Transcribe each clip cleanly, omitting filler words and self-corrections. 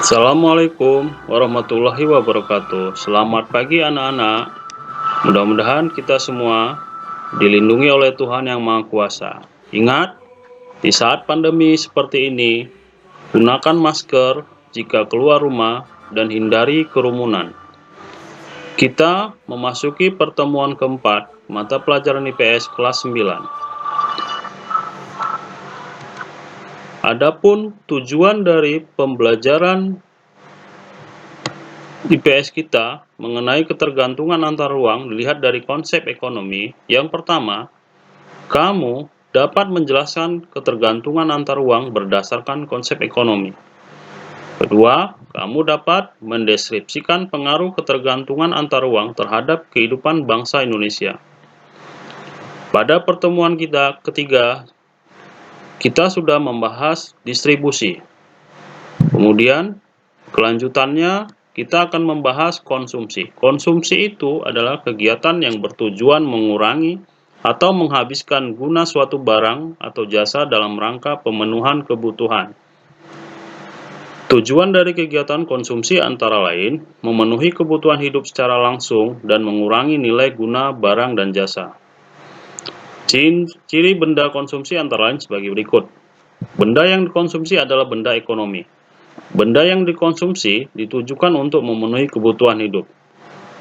Assalamualaikum warahmatullahi wabarakatuh. Selamat pagi anak-anak. Mudah-mudahan kita semua dilindungi oleh Tuhan Yang Maha Kuasa. Ingat, di saat pandemi seperti ini, gunakan masker jika keluar rumah dan hindari kerumunan. Kita memasuki pertemuan keempat mata pelajaran IPS kelas 9. Adapun tujuan dari pembelajaran IPS kita mengenai ketergantungan antar ruang dilihat dari konsep ekonomi. Yang pertama, kamu dapat menjelaskan ketergantungan antar ruang berdasarkan konsep ekonomi. Kedua, kamu dapat mendeskripsikan pengaruh ketergantungan antar ruang terhadap kehidupan bangsa Indonesia. Pada pertemuan kita ketiga, kita sudah membahas distribusi. Kemudian, kelanjutannya kita akan membahas konsumsi. Konsumsi itu adalah kegiatan yang bertujuan mengurangi atau menghabiskan guna suatu barang atau jasa dalam rangka pemenuhan kebutuhan. Tujuan dari kegiatan konsumsi antara lain memenuhi kebutuhan hidup secara langsung dan mengurangi nilai guna barang dan jasa. Ciri benda konsumsi antara lain sebagai berikut. Benda yang dikonsumsi adalah benda ekonomi. Benda yang dikonsumsi ditujukan untuk memenuhi kebutuhan hidup.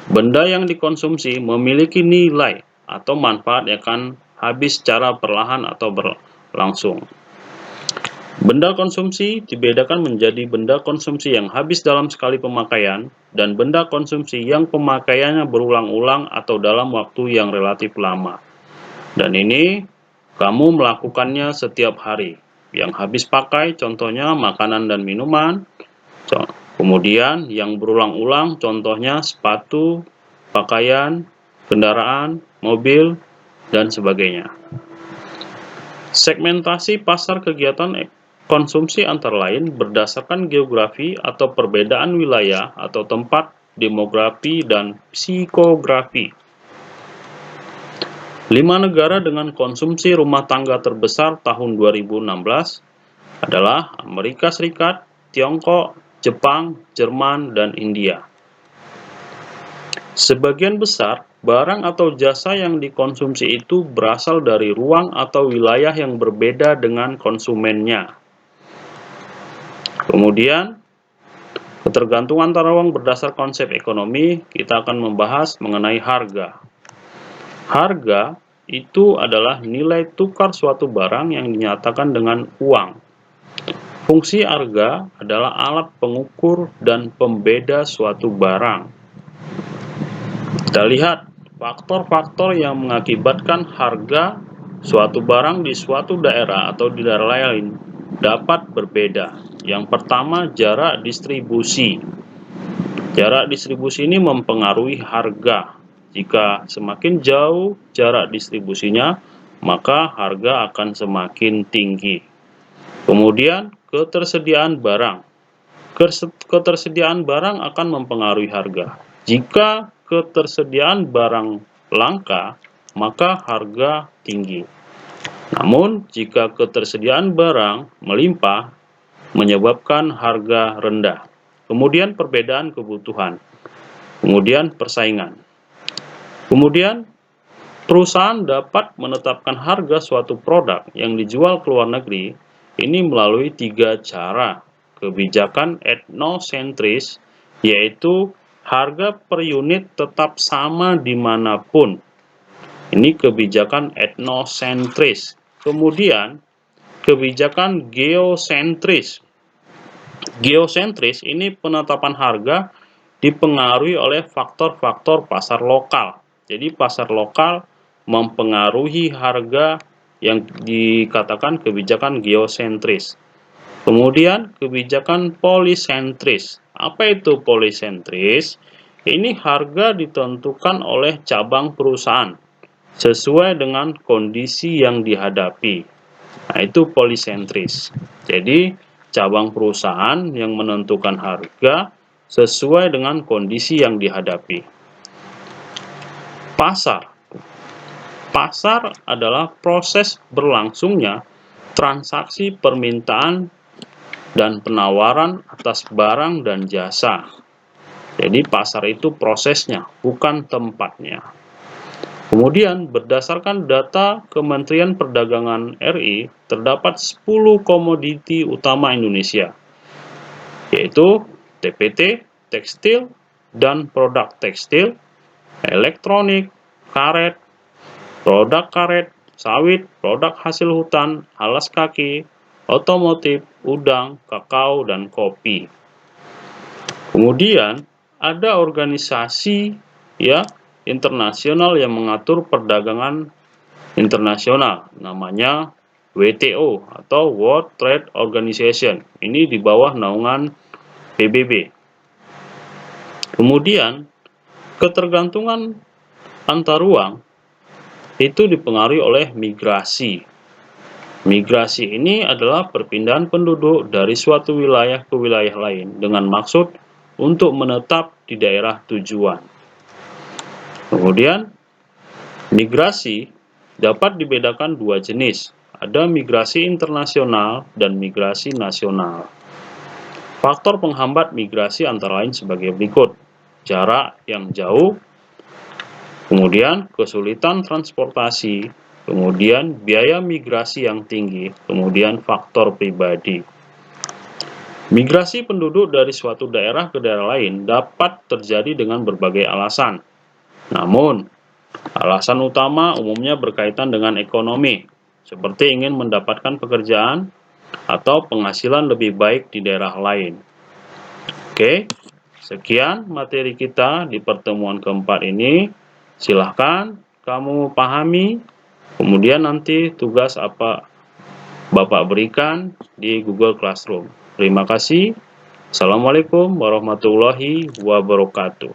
Benda yang dikonsumsi memiliki nilai atau manfaat yang akan habis secara perlahan atau berlangsung. Benda konsumsi dibedakan menjadi benda konsumsi yang habis dalam sekali pemakaian dan benda konsumsi yang pemakaiannya berulang-ulang atau dalam waktu yang relatif lama. Dan ini kamu melakukannya setiap hari. Yang habis pakai contohnya makanan dan minuman. Kemudian yang berulang-ulang contohnya sepatu, pakaian, kendaraan, mobil, dan sebagainya. Segmentasi pasar kegiatan konsumsi antara lain berdasarkan geografi atau perbedaan wilayah atau tempat, demografi, dan psikografi. 5 negara dengan konsumsi rumah tangga terbesar tahun 2016 adalah Amerika Serikat, Tiongkok, Jepang, Jerman, dan India. Sebagian besar barang atau jasa yang dikonsumsi itu berasal dari ruang atau wilayah yang berbeda dengan konsumennya. Kemudian, ketergantungan antara ruang berdasar konsep ekonomi, kita akan membahas mengenai harga. Harga itu adalah nilai tukar suatu barang yang dinyatakan dengan uang. Fungsi harga adalah alat pengukur dan pembeda suatu barang. Kita lihat faktor-faktor yang mengakibatkan harga suatu barang di suatu daerah atau di daerah lain dapat berbeda. Yang pertama, jarak distribusi. Jarak distribusi ini mempengaruhi harga. Jika semakin jauh jarak distribusinya, maka harga akan semakin tinggi. Kemudian, ketersediaan barang. Ketersediaan barang akan mempengaruhi harga. Jika ketersediaan barang langka, maka harga tinggi. Namun, jika ketersediaan barang melimpah, menyebabkan harga rendah. Kemudian, perbedaan kebutuhan. Kemudian, persaingan. Kemudian, perusahaan dapat menetapkan harga suatu produk yang dijual ke luar negeri ini melalui 3 cara. Kebijakan etnosentris, yaitu harga per unit tetap sama dimanapun. Ini kebijakan etnosentris. Kemudian, kebijakan geosentris. Geosentris ini penetapan harga dipengaruhi oleh faktor-faktor pasar lokal. Jadi pasar lokal mempengaruhi harga yang dikatakan kebijakan geosentris. Kemudian kebijakan polisentris. Apa itu polisentris? Ini harga ditentukan oleh cabang perusahaan sesuai dengan kondisi yang dihadapi. Nah, itu polisentris. Jadi cabang perusahaan yang menentukan harga sesuai dengan kondisi yang dihadapi. Pasar. Pasar adalah proses berlangsungnya transaksi permintaan dan penawaran atas barang dan jasa. Jadi pasar itu prosesnya, bukan tempatnya. Kemudian berdasarkan data Kementerian Perdagangan RI, terdapat 10 komoditi utama Indonesia, yaitu TPT, tekstil, dan produk tekstil, elektronik, karet, produk karet, sawit, produk hasil hutan, alas kaki, otomotif, udang, kakao, dan kopi. Kemudian ada organisasi ya internasional yang mengatur perdagangan internasional, namanya WTO atau World Trade Organization. Ini di bawah naungan PBB. Kemudian ketergantungan antar ruang itu dipengaruhi oleh migrasi. Migrasi ini adalah perpindahan penduduk dari suatu wilayah ke wilayah lain dengan maksud untuk menetap di daerah tujuan. Kemudian, migrasi dapat dibedakan dua jenis. Ada migrasi internasional dan migrasi nasional. Faktor penghambat migrasi antara lain sebagai berikut. Jarak yang jauh, kemudian kesulitan transportasi, kemudian biaya migrasi yang tinggi, kemudian faktor pribadi. Migrasi penduduk dari suatu daerah ke daerah lain dapat terjadi dengan berbagai alasan. Namun, alasan utama umumnya berkaitan dengan ekonomi, seperti ingin mendapatkan pekerjaan atau penghasilan lebih baik di daerah lain. Oke, sekian materi kita di pertemuan keempat ini. Silahkan kamu pahami, kemudian nanti tugas apa Bapak berikan di Google Classroom. Terima kasih. Assalamualaikum warahmatullahi wabarakatuh.